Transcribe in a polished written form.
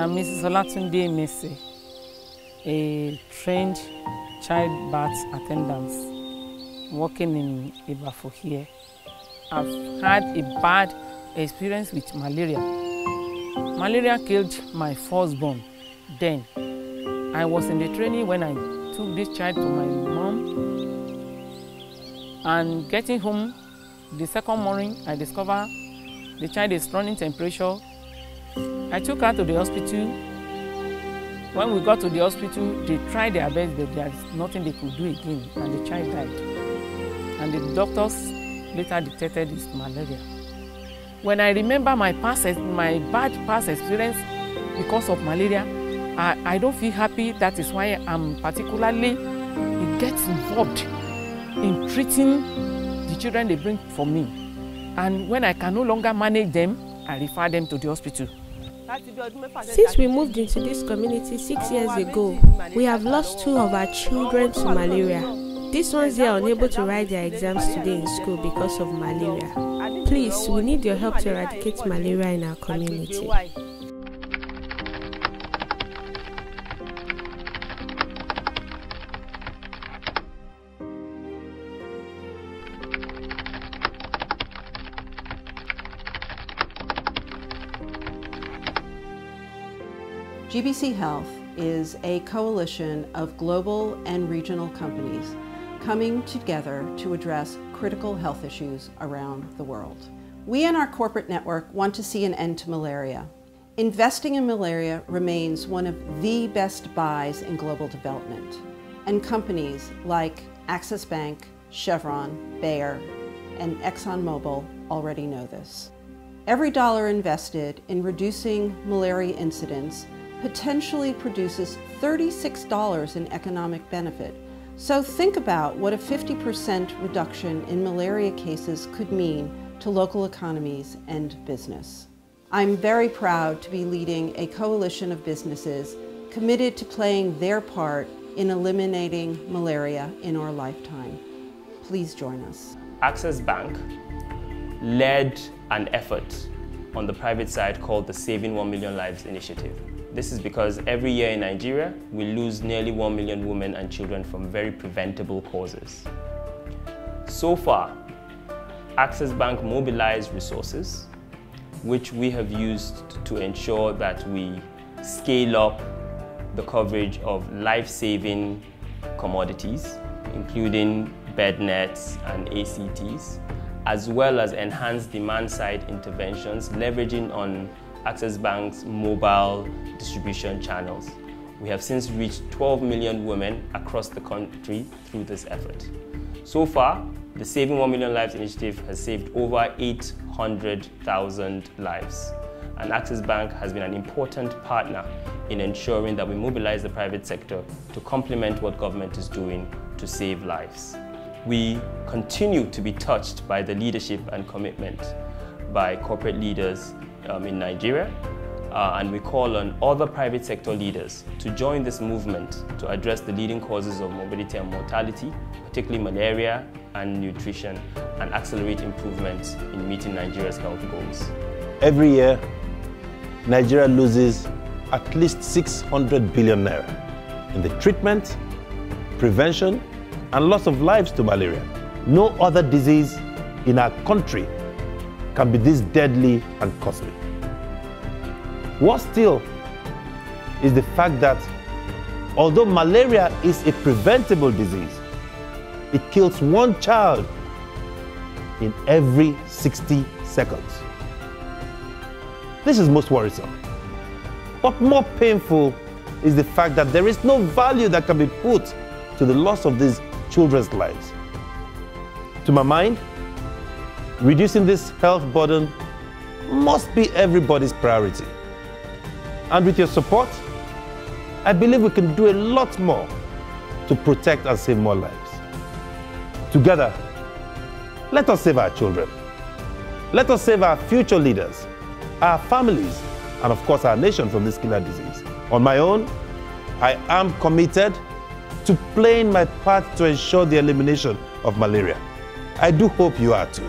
Mrs. Olatunde Mese, a trained child birth attendant working in Ibafo here. I've had a bad experience with malaria. Malaria killed my firstborn then. I was in the training when I took this child to my mom, and getting home the second morning, I discovered the child is running temperature. I took her to the hospital. When we got to the hospital, they tried their best, but there is nothing they could do again, and the child died. And the doctors later detected it's malaria. When I remember my bad past experience because of malaria, I don't feel happy. That is why I'm particularly, it gets involved in treating the children they bring for me. And when I can no longer manage them, I refer them to the hospital. Since we moved into this community 6 years ago, we have lost 2 of our children to malaria. These ones here are unable to write their exams today in school because of malaria. Please, we need your help to eradicate malaria in our community. GBC Health is a coalition of global and regional companies coming together to address critical health issues around the world. We and our corporate network want to see an end to malaria. Investing in malaria remains one of the best buys in global development, and companies like Axis Bank, Chevron, Bayer, and ExxonMobil already know this. Every dollar invested in reducing malaria incidents potentially produces $36 in economic benefit. So think about what a 50% reduction in malaria cases could mean to local economies and business. I'm very proud to be leading a coalition of businesses committed to playing their part in eliminating malaria in our lifetime. Please join us. Axis Bank led an effort on the private side called the Saving 1 Million Lives Initiative. This is because every year in Nigeria, we lose nearly 1 million women and children from very preventable causes. So far, Axis Bank mobilized resources, which we have used to ensure that we scale up the coverage of life-saving commodities, including bed nets and ACTs, as well as enhance demand-side interventions, leveraging on Axis Bank's mobile distribution channels. We have since reached 12 million women across the country through this effort. So far, the Saving 1 Million Lives initiative has saved over 800,000 lives. And Axis Bank has been an important partner in ensuring that we mobilize the private sector to complement what government is doing to save lives. We continue to be touched by the leadership and commitment by corporate leaders in Nigeria, and we call on other private sector leaders to join this movement to address the leading causes of morbidity and mortality, particularly malaria and nutrition, and accelerate improvements in meeting Nigeria's health goals. Every year, Nigeria loses at least 600 billion naira in the treatment, prevention, and loss of lives to malaria. No other disease in our country can be this deadly and costly. Worse still is the fact that although malaria is a preventable disease, it kills 1 child in every 60 seconds. This is most worrisome. But more painful is the fact that there is no value that can be put to the loss of these children's lives. To my mind, reducing this health burden must be everybody's priority. And with your support, I believe we can do a lot more to protect and save more lives. Together, let us save our children. Let us save our future leaders, our families, and of course our nation from this killer disease. On my own, I am committed to playing my part to ensure the elimination of malaria. I do hope you are too.